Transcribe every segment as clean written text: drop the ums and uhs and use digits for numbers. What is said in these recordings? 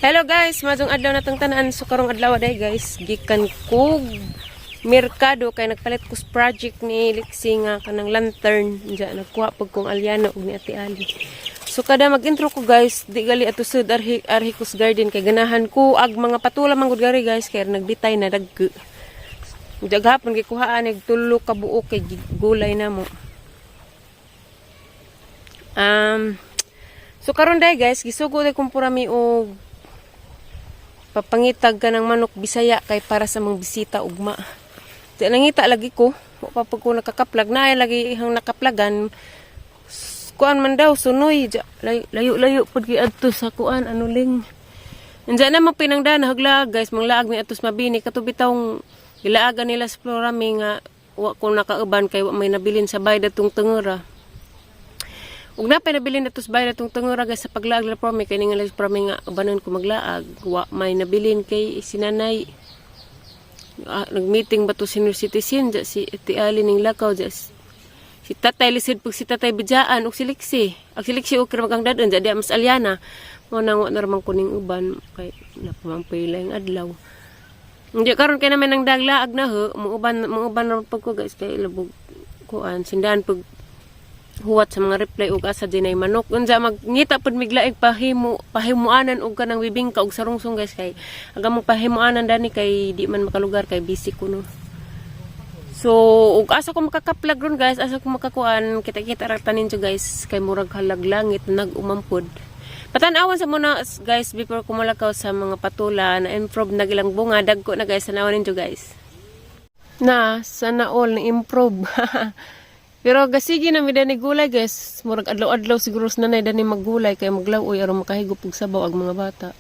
Hello guys, madong adlaw natong tanan. So karong adlaw day guys, gikan kog merkado kay nagpalit ko sa project ni Lixie nga kanang lantern. Diya nagkuha pag kong alyano ug ni Ate Ali. So kada mag-intro ko guys, di gali ato sud Arhicus Garden kay ganahan ko ag mga patula man gud gari guys kay nagbitay na dagko. Daghapon gikuhaan nig tulo ka buok kay gulay namo. So karon day guys, gisugo day kung purami og papangitag ka ng manok Bisaya kay para sa mga bisita ugma. Di nangita lagi ko, kapag ko nakakaplag na lagi hang nakaplagan. Kuan man daw sunoy, layo-layo pud gi adto sa kuan anuling. Andiyan na magpinangdan haglag guys, manglaag mi atos mabini katubitawng gilaagan nila sa Florami nga wa ko nakauban kay wa may nabilin sa bayad atong tengera. Ug na pa nabilin natos bayad atong tengera guys sa paglaag la Florami kay ningal sa Florami nga ubanon ko maglaag wa may nabilin kay sinanay. Nag-meeting ba to senior citizen si Ate Ali ning lakaw si Tatay lisid pag si Tatay Bijaan ug si Lixie. Ang si Lixie og mag ang dadon jadi mas Aliana. Mo nang wa na ramang kuning uban kay napamampay lang adlaw. Hindi karon kay naman nang daglaag na ho, mo uban na pag ko guys kay labog kuan sindan pag huwat sa mga reply ug asa dinay manok. Unsa magngita pud miglaig pahimuanan og kanang bibingka og sarungsong guys kay aga mo pahimuanan dani kay di man makalugar kay busy kuno. So ug asa ko makakaplag ron guys, asa ko makakuan kita-kita ra tanin siya guys kay murag halag langit nagumampod. Patan-awan sa muna guys before ko malakaw sa mga patula na improve na gilang bunga dagko na guys tanawan ninyo guys. Na sana all na improve. Pero gasigi na mi dani gulay guys, murag adlaw-adlaw siguro sa nanay dani maggulay kay maglaw-oy aron makahigop og sabaw ag mga bata.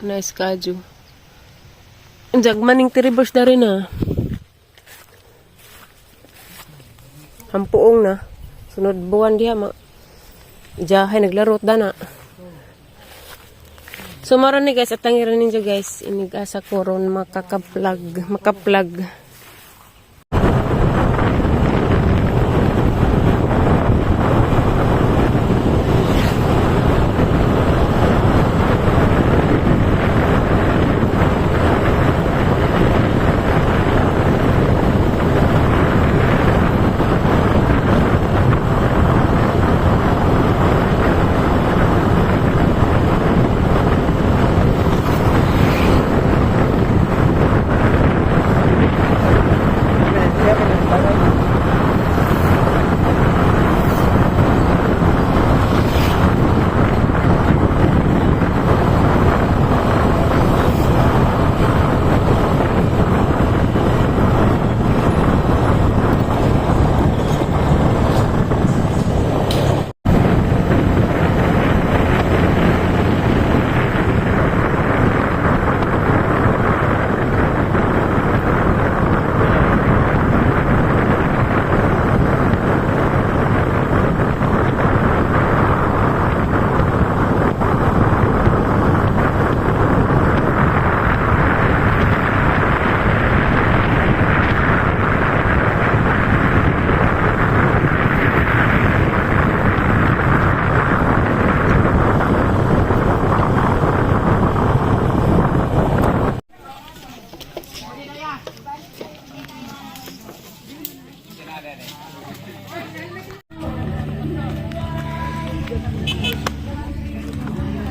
Nice kaju. Unjag maning tiribers na rin na. Hampuong na. Sunod buwan diha Ijahay naglarot dana. So maron ni guys atangiran ninyo guys inigasa ko ron makaplag.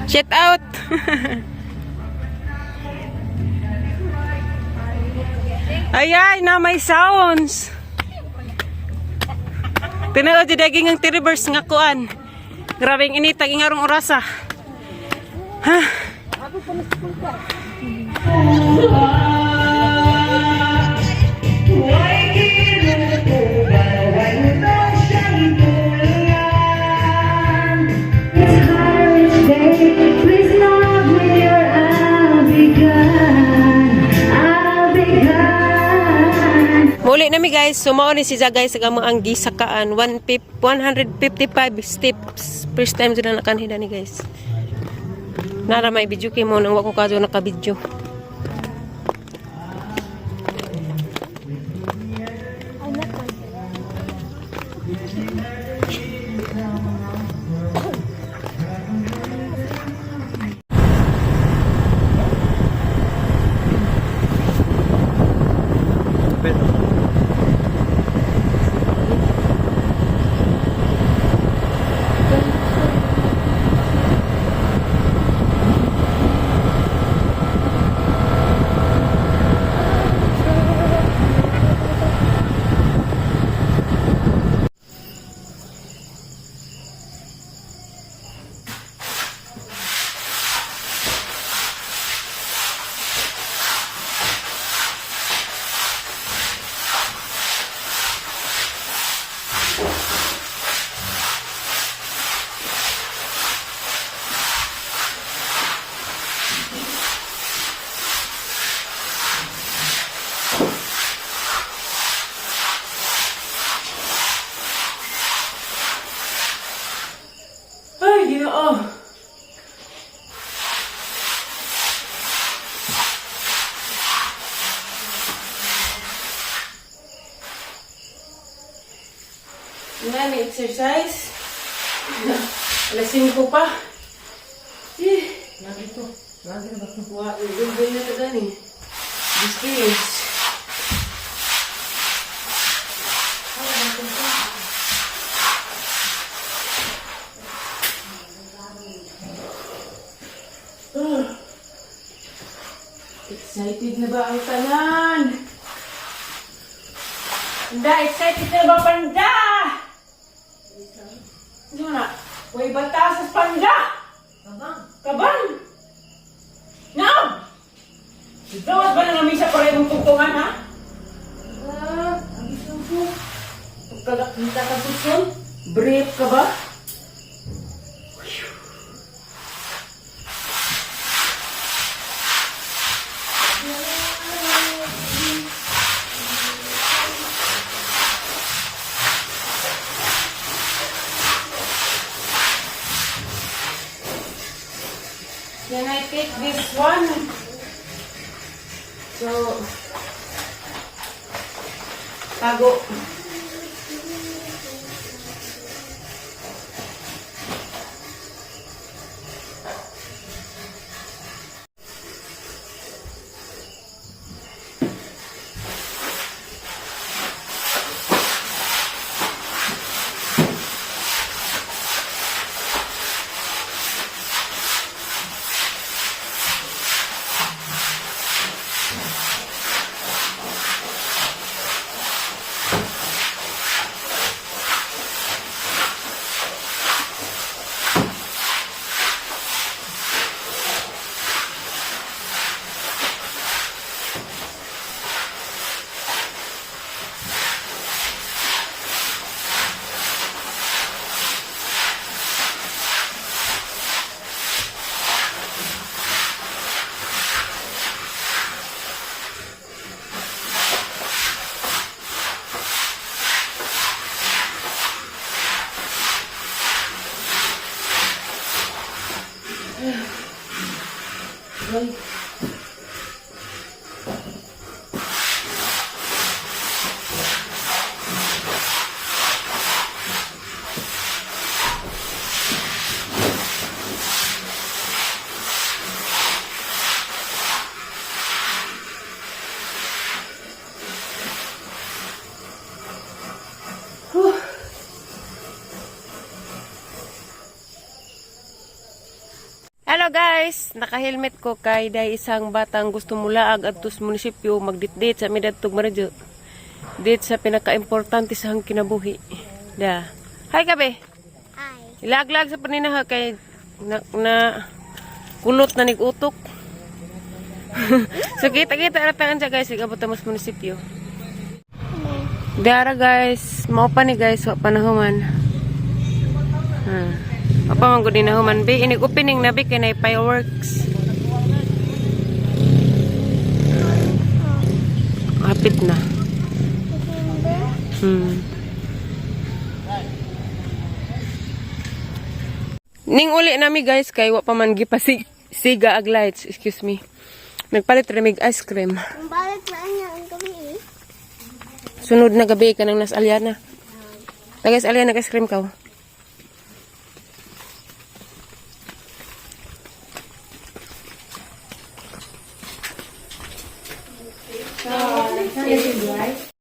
Shout out. Ayay na may sounds. Tinalo di daging ang tiribers nga kuan. Grabing initag ingarong orasa. Ha. Muli nami guys, sumao ni si Zagay sa gamang ang gisakaan 155 steps. First time dito na nakanhida ni guys. Nara may video kay mo nang wako kaso naka-video. exercise. Alas 5 pa. Lagi to. Lagi na ba to? Wah, gulbil na ito gani. Biskis. Excited na ba ang tanan? Panda, excited na ba panda? Ano na? Uy, batasas panda! Abang. Kabang! Now! Dawat ba na namin sa parehong tungtungan, ha? Ang isang po. Pagkakita ka tutsun, brave ka ba? Can I take this one? So, tago. Ay. Hello guys, naka-helmet ko kay day isang batang gusto mulaag adto sa munisipyo magdit-date sa midadtog maradyo. Date sa pinaka-importante sa hang kinabuhi. Da. Hi kabe. Hi. Ilag-lag sa paninaha kay na kulot na nig-utok. So kita-kita rataan siya guys, igabot mas munisipyo. Dara guys, mao pa ni guys, wa panahuman. Apa man gud na human be ini opening na be kay nay fireworks. Hapit na. Ning uli nami guys kay wa pa man gipasiga ag lights, excuse me. Nagpalit remig ice cream. Ang balat na niya ang gabi eh. Sunod na gabi ka nang nas Aliana. Guys, Aliana ice cream ka. Saan yung guys?